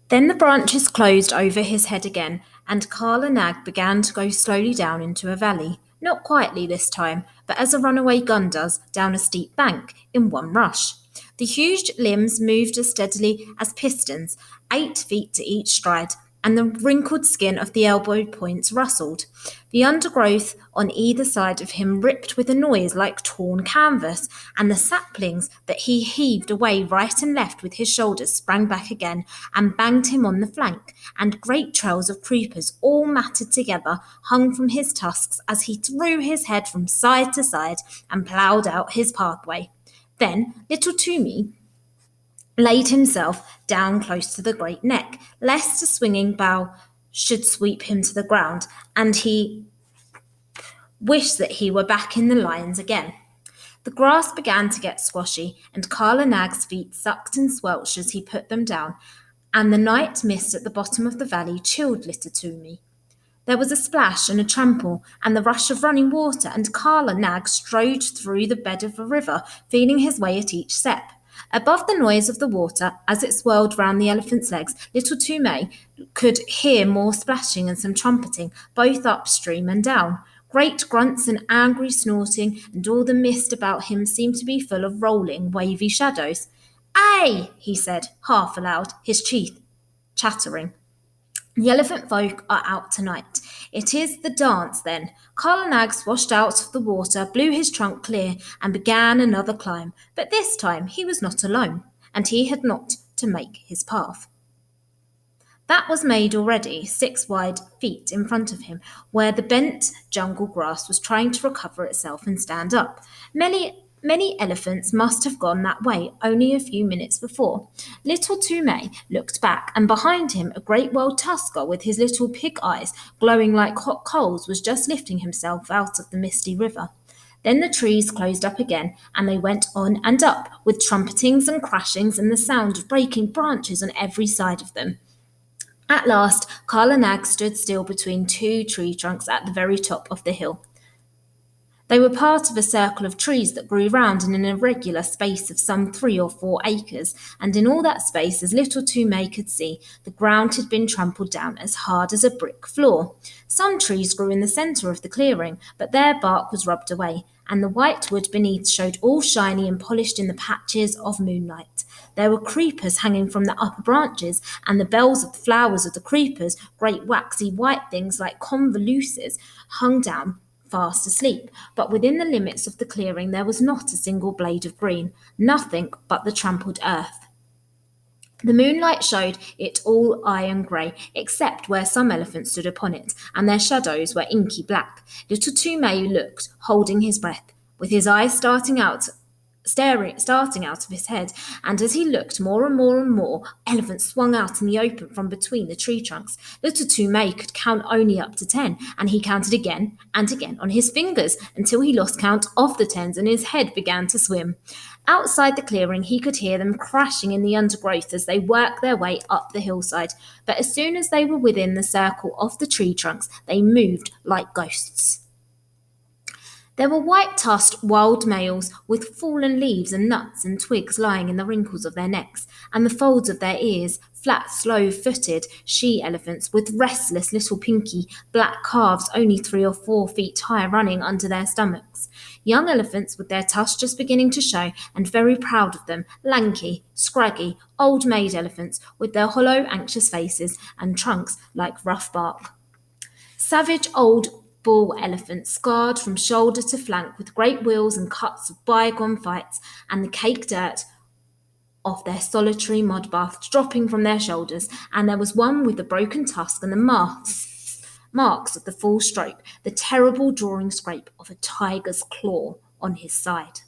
Then the branches closed over his head again, and Kala Nag began to go slowly down into a valley. Not quietly this time, but as a runaway gun does down a steep bank in one rush. The huge limbs moved as steadily as pistons, 8 feet to each stride, and the wrinkled skin of the elbow points rustled. The undergrowth on either side of him ripped with a noise like torn canvas, and the saplings that he heaved away right and left with his shoulders sprang back again and banged him on the flank, and great trails of creepers, all matted together, hung from his tusks as he threw his head from side to side and ploughed out his pathway. Then little Toomey laid himself down close to the great neck, lest a swinging bough should sweep him to the ground, and he wished that he were back in the lions again. The grass began to get squashy, and Kala Nag's feet sucked and squelched as he put them down, and the night mist at the bottom of the valley chilled little Toomey. There was a splash and a trample, and the rush of running water, and Kala Nag strode through the bed of a river, feeling his way at each step. Above the noise of the water, as it swirled round the elephant's legs, little Toomey could hear more splashing and some trumpeting, both upstream and down. Great grunts and angry snorting, and all the mist about him seemed to be full of rolling, wavy shadows. "Aye!" he said, half aloud, his teeth chattering. The elephant folk are out tonight. It is the dance, then. Kala Nag swashed out of the water, blew his trunk clear, and began another climb. But this time he was not alone, and he had not to make his path. That was made already, 6 wide feet in front of him, where the bent jungle grass was trying to recover itself and stand up. Many elephants must have gone that way only a few minutes before. Little Toomey looked back, and behind him a great wild tusker with his little pig eyes glowing like hot coals was just lifting himself out of the misty river. Then the trees closed up again, and they went on and up, with trumpetings and crashings and the sound of breaking branches on every side of them. At last, Kala Nag stood still between 2 tree trunks at the very top of the hill. They were part of a circle of trees that grew round in an irregular space of some 3 or 4 acres, and in all that space, as little Toomey could see, the ground had been trampled down as hard as a brick floor. Some trees grew in the centre of the clearing, but their bark was rubbed away, and the white wood beneath showed all shiny and polished in the patches of moonlight. There were creepers hanging from the upper branches, and the bells of the flowers of the creepers, great waxy white things like convoluses, hung down fast asleep, but within the limits of the clearing there was not a single blade of green, nothing but the trampled earth. The moonlight showed it all iron grey, except where some elephants stood upon it, and their shadows were inky black. Little Toomey looked, holding his breath, with his eyes starting out of his head, and as he looked more and more, elephants swung out in the open from between the tree trunks. Little Toomey could count only up to 10, and he counted again and again on his fingers until he lost count of the tens and his head began to swim. Outside the clearing, he could hear them crashing in the undergrowth as they worked their way up the hillside, but as soon as they were within the circle of the tree trunks, they moved like ghosts. There were white-tusked wild males with fallen leaves and nuts and twigs lying in the wrinkles of their necks, and the folds of their ears, flat, slow-footed she-elephants with restless little pinky black calves only 3 or 4 feet high running under their stomachs. Young elephants with their tusks just beginning to show, and very proud of them, lanky, scraggy, old maid elephants with their hollow, anxious faces and trunks like rough bark. Savage old bull elephants, scarred from shoulder to flank with great wheals and cuts of bygone fights, and the caked dirt of their solitary mud baths dropping from their shoulders, and there was one with the broken tusk and the marks of the full stroke, the terrible drawing scrape of a tiger's claw on his side.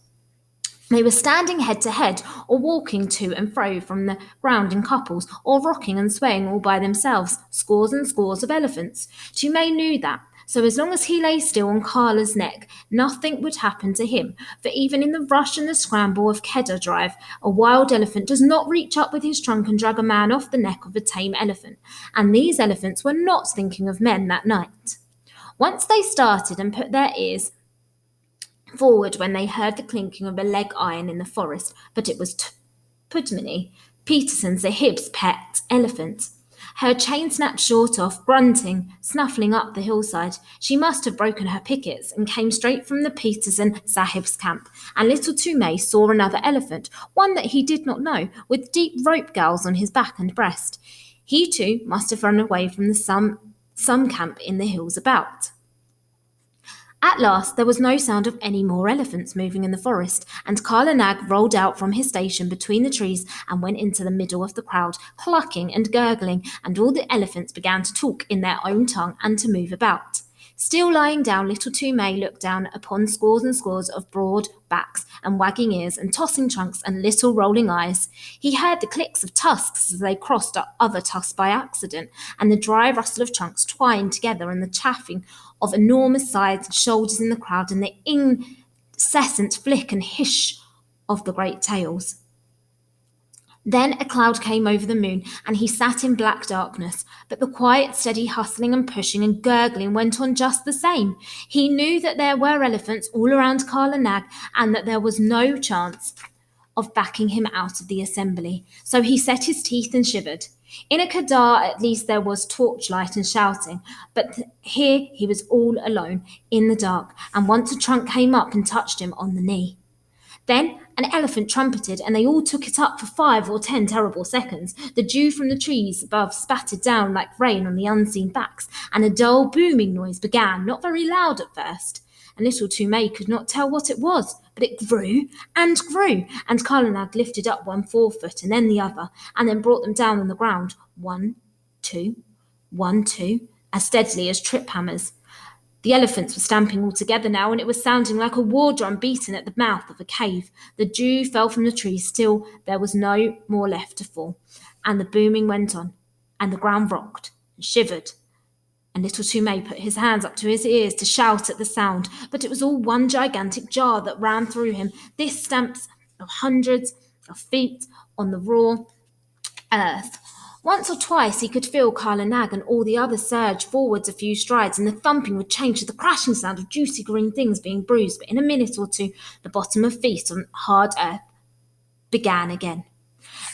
They were standing head to head, or walking to and fro from the ground in couples, or rocking and swaying all by themselves, scores and scores of elephants. Toomey knew that, so as long as he lay still on Kala's neck, nothing would happen to him, for even in the rush and the scramble of Kedar Drive, a wild elephant does not reach up with his trunk and drag a man off the neck of a tame elephant, and these elephants were not thinking of men that night. Once they started and put their ears forward when they heard the clinking of a leg iron in the forest, but it was Pudmini. Peterson, Sahib's pet elephant. Her chain snapped short off, grunting, snuffling up the hillside. She must have broken her pickets and came straight from the Peterson Sahib's camp. And little Toomay saw another elephant, one that he did not know, with deep rope gals on his back and breast. He too must have run away from the some camp in the hills about. At last there was no sound of any more elephants moving in the forest, and Kala Nag rolled out from his station between the trees and went into the middle of the crowd, clucking and gurgling, and all the elephants began to talk in their own tongue and to move about. Still lying down, little Toomay looked down upon scores and scores of broad backs and wagging ears and tossing trunks and little rolling eyes. He heard the clicks of tusks as they crossed other tusks by accident, and the dry rustle of trunks twined together and the chaffing of enormous sides and shoulders in the crowd and the incessant flick and hiss of the great tails. Then a cloud came over the moon, and he sat in black darkness. But the quiet, steady hustling and pushing and gurgling went on just the same. He knew that there were elephants all around Kala Nag, and that there was no chance of backing him out of the assembly. So he set his teeth and shivered. In a Kedar, at least there was torchlight and shouting, but here he was all alone in the dark, and once a trunk came up and touched him on the knee. Then an elephant trumpeted, and they all took it up for 5 or 10 terrible seconds. The dew from the trees above spattered down like rain on the unseen backs, and a dull booming noise began, not very loud at first. And little Toomay could not tell what it was, but it grew, and Kala Nag lifted up one forefoot and then the other, and then brought them down on the ground, 1, 2, 1, 2, as steadily as trip hammers. The elephants were stamping all together now, and it was sounding like a war drum beaten at the mouth of a cave. The dew fell from the trees, still there was no more left to fall, and the booming went on, and the ground rocked and shivered. And little Toomay put his hands up to his ears to shout at the sound, but it was all one gigantic jar that ran through him. This stamps of hundreds of feet on the raw earth. Once or twice he could feel Kala Nag and all the others surge forwards a few strides, and the thumping would change to the crashing sound of juicy green things being bruised. But in a minute or two, the bottom of feet on hard earth began again.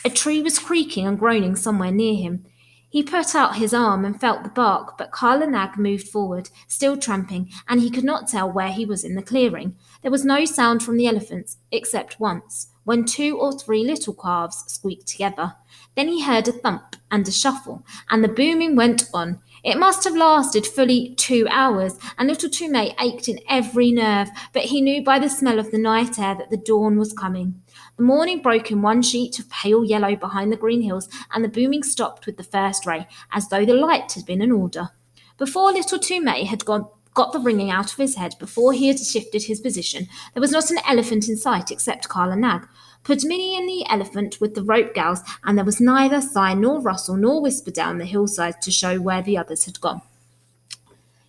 A tree was creaking and groaning somewhere near him. He put out his arm and felt the bark, but Kala Nag moved forward, still tramping, and he could not tell where he was in the clearing. There was no sound from the elephants, except once, when 2 or 3 little calves squeaked together. Then he heard a thump and a shuffle, and the booming went on. It must have lasted fully 2 hours, and little Toomay ached in every nerve, but he knew by the smell of the night air that the dawn was coming. The morning broke in one sheet of pale yellow behind the green hills, and the booming stopped with the first ray, as though the light had been an order. Before little Toomay had got the ringing out of his head, before he had shifted his position, there was not an elephant in sight except Kala Nag, Pudmini and the elephant with the rope gals, and there was neither sign nor rustle nor whisper down the hillside to show where the others had gone.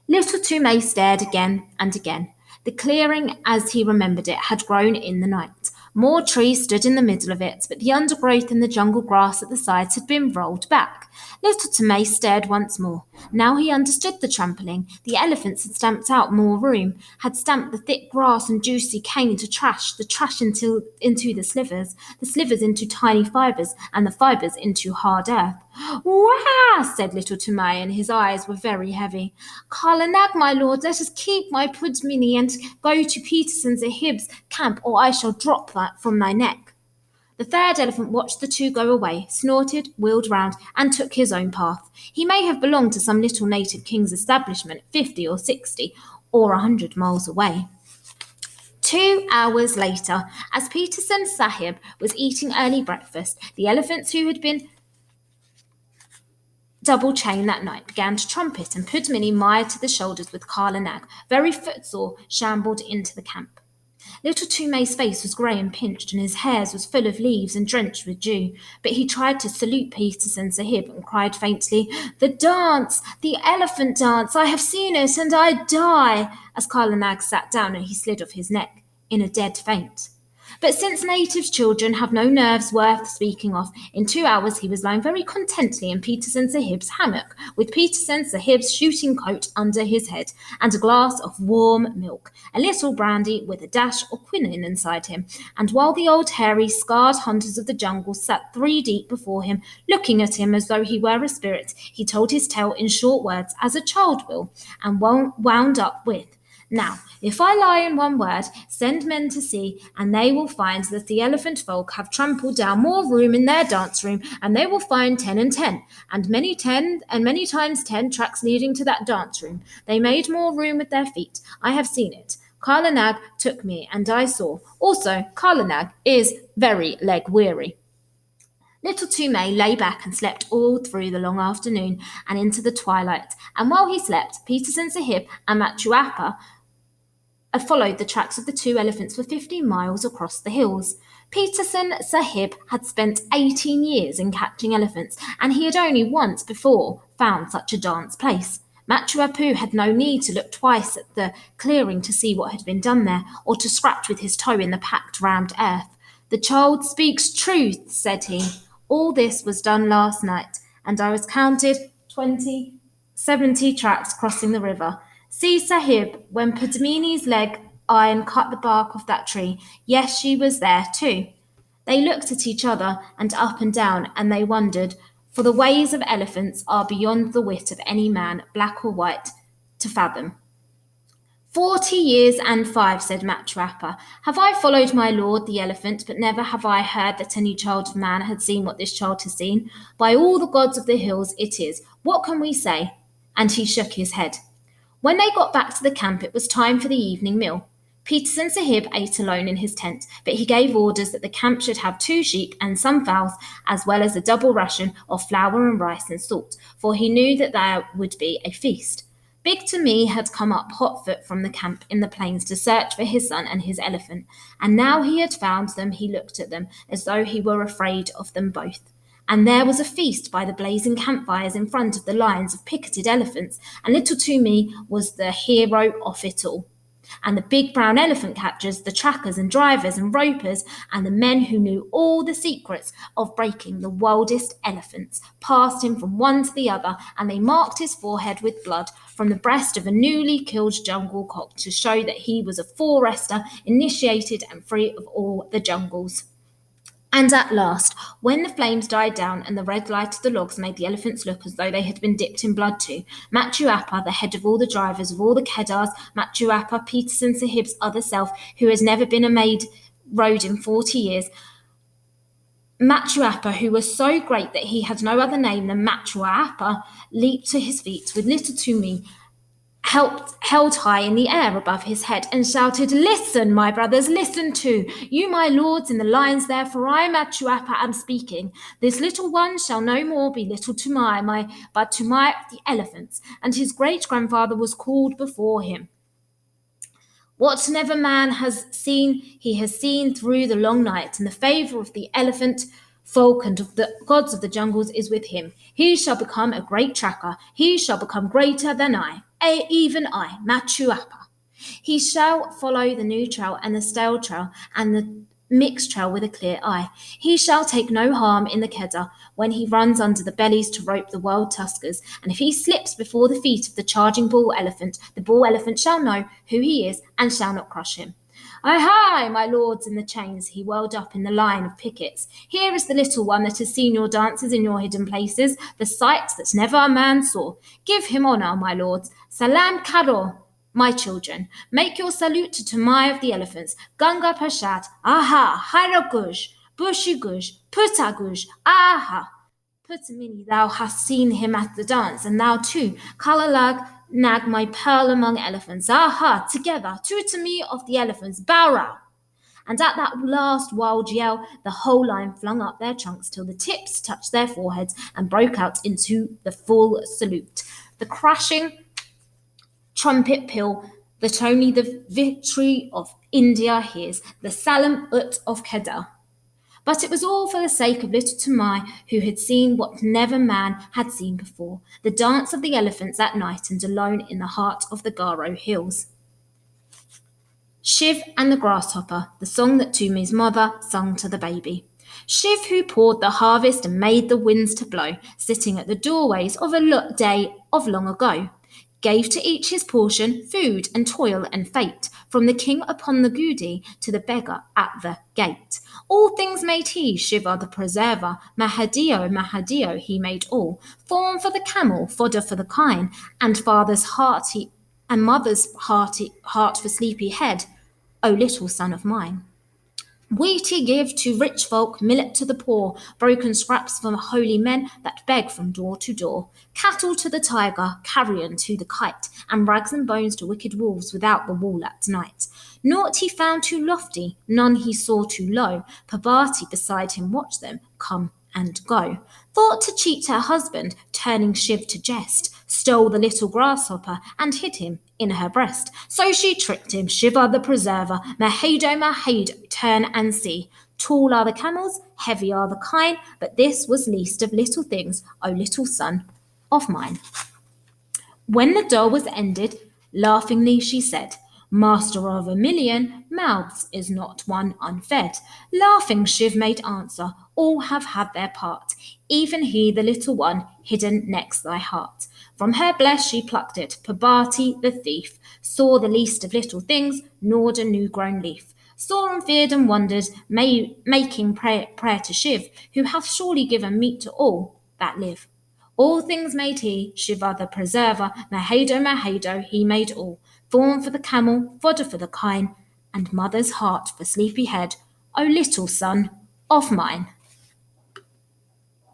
Little Toomay stared again and again. The clearing, as he remembered it, had grown in the night. More trees stood in the middle of it, but the undergrowth and the jungle grass at the sides had been rolled back. Little Toomay stared once more. Now he understood the trampling. The elephants had stamped out more room, had stamped the thick grass and juicy cane to trash, the trash into the slivers into tiny fibres, and the fibres into hard earth. "Wah!" said little Toomay, and his eyes were very heavy. "Kala Nag, my lord, let us keep my Pudmini and go to Peterson Sahib's camp, or I shall drop that from thy neck." The third elephant watched the two go away, snorted, wheeled round, and took his own path. He may have belonged to some little native king's establishment 50 or 60 or 100 miles away. 2 hours later, as Peterson Sahib was eating early breakfast, the elephants who had been double chained that night began to trumpet, and Pudmini, mired to the shoulders with Kala Nag, very footsore, shambled into the camp. Little Toomay's face was grey and pinched, and his hair was full of leaves and drenched with dew, but he tried to salute Peterson Sahib and cried faintly, "The dance! The elephant dance! I have seen it, and I die!" as Kala Nag sat down and he slid off his neck in a dead faint. But since natives' children have no nerves worth speaking of, in 2 hours he was lying very contentedly in Peterson Sahib's hammock, with Peterson Sahib's shooting coat under his head, and a glass of warm milk, a little brandy with a dash of quinine inside him. And while the old hairy, scarred hunters of the jungle sat 3 deep before him, looking at him as though he were a spirit, he told his tale in short words, as a child will, and wound up with, "Now, if I lie in one word, send men to see, and they will find that the elephant folk have trampled down more room in their dance room, and they will find 10 and 10, and many times 10 tracks leading to that dance room. They made more room with their feet. I have seen it. Kala Nag took me, and I saw. Also, Kala Nag is very leg weary." Little Toomay lay back and slept all through the long afternoon and into the twilight, and while he slept, Peterson Sahib and Machuapa followed the tracks of the 2 elephants for 15 miles across the hills. Peterson Sahib had spent 18 years in catching elephants, and he had only once before found such a dance place. Machuapu had no need to look twice at the clearing to see what had been done there, or to scratch with his toe in the packed rammed earth. "The child speaks truth," said he. "All this was done last night, and I was counted 70 tracks crossing the river. See, Sahib, when Padmini's leg iron cut the bark of that tree, yes, she was there too." They looked at each other and up and down, and they wondered, for the ways of elephants are beyond the wit of any man, black or white, to fathom. 40 years and 5, said Machuapa, have I followed my lord the elephant, but never have I heard that any child of man had seen what this child has seen. By all the gods of the hills it is. What can we say? And he shook his head. When they got back to the camp, it was time for the evening meal. Peterson Sahib ate alone in his tent, but he gave orders that the camp should have 2 sheep and some fowls, as well as a double ration of flour and rice and salt, for he knew that there would be a feast. Big Tommy had come up hotfoot from the camp in the plains to search for his son and his elephant, and now he had found them, he looked at them as though he were afraid of them both. And there was a feast by the blazing campfires in front of the lines of picketed elephants, and little Toomey was the hero of it all. And the big brown elephant catchers, the trackers and drivers and ropers, and the men who knew all the secrets of breaking the wildest elephants, passed him from one to the other, and they marked his forehead with blood from the breast of a newly killed jungle cock to show that he was a forester, initiated and free of all the jungles. And at last, when the flames died down and the red light of the logs made the elephants look as though they had been dipped in blood too, Machuapa, the head of all the drivers of all the Kedars, Machuapa, Peterson Sahib's other self, who has never been a maid, rode in 40 years, Machuapa, who was so great that he had no other name than Machuapa, leaped to his feet with little Toomey held high in the air above his head, and shouted, "Listen, my brothers, listen too, you my lords in the lines there, for I, Machuapa, am speaking. This little one shall no more be little Toomai, but Toomai of the elephants, and his great-grandfather was called before him. What never man has seen, he has seen through the long night, and the favour of the elephant folk and of the gods of the jungles is with him. He shall become a great tracker. He shall become greater than I, even I, Machuapa. He shall follow the new trail and the stale trail and the mixed trail with a clear eye. He shall take no harm in the Kedar when he runs under the bellies to rope the wild tuskers, and if he slips before the feet of the charging bull elephant, the bull elephant shall know who he is and shall not crush him. Hi, my lords in the chains, he whirled up in the line of pickets. Here is the little one that has seen your dances in your hidden places, the sight that never a man saw. Give him honour, my lords. Salam Karo, my children. Make your salute to Toomai of the elephants, Ganga Pashat, Aha, Hyraguj, Bushiguj, Putaguj, Aha. Putamini, thou hast seen him at the dance, and thou too, Kalalag, Nag, my pearl among elephants. Aha, together, Tutami of the elephants, Bara. And at that last wild yell, the whole line flung up their trunks till the tips touched their foreheads and broke out into the full salute. The crashing trumpet peal that only the victory of India hears, the Salam Ut of Kedar. But it was all for the sake of little Toomai, who had seen what never man had seen before, the dance of the elephants at night and alone in the heart of the Garo hills. Shiv and the Grasshopper, the song that Tumi's mother sung to the baby. Shiv, who poured the harvest and made the winds to blow, sitting at the doorways of a day of long ago, gave to each his portion, food and toil and fate, from the king upon the goody to the beggar at the gate. All things made he, Shiva the preserver, Mahadio, Mahadio, he made all. Form for the camel, fodder for the kine, and father's hearty and mother's heart for sleepy head. O little son of mine. Wheat he give to rich folk, millet to the poor, broken scraps from holy men that beg from door to door. Cattle to the tiger, carrion to the kite, and rags and bones to wicked wolves without the wall at night. Naught he found too lofty, none he saw too low. Pabati beside him watched them come and go. Thought to cheat her husband, turning Shiv to jest, stole the little grasshopper and hid him in her breast. So she tricked him, Shiva the preserver, Mahado, Mahado, turn and see. Tall are the camels, heavy are the kine, but this was least of little things, O little son of mine. When the doll was ended, laughingly she said, Master of a million mouths is not one unfed. Laughing, Shiv made answer, all have had their part, even he, the little one, hidden next thy heart. From her breast she plucked it, Pabati, the thief, saw the least of little things, gnawed a new-grown leaf. Saw and feared and wondered, making prayer to Shiv, who hath surely given meat to all that live. All things made he, Shiva the preserver, Mahado, Mahado, he made all. Thorn for the camel, fodder for the kine, and mother's heart for sleepy head, O little son of mine.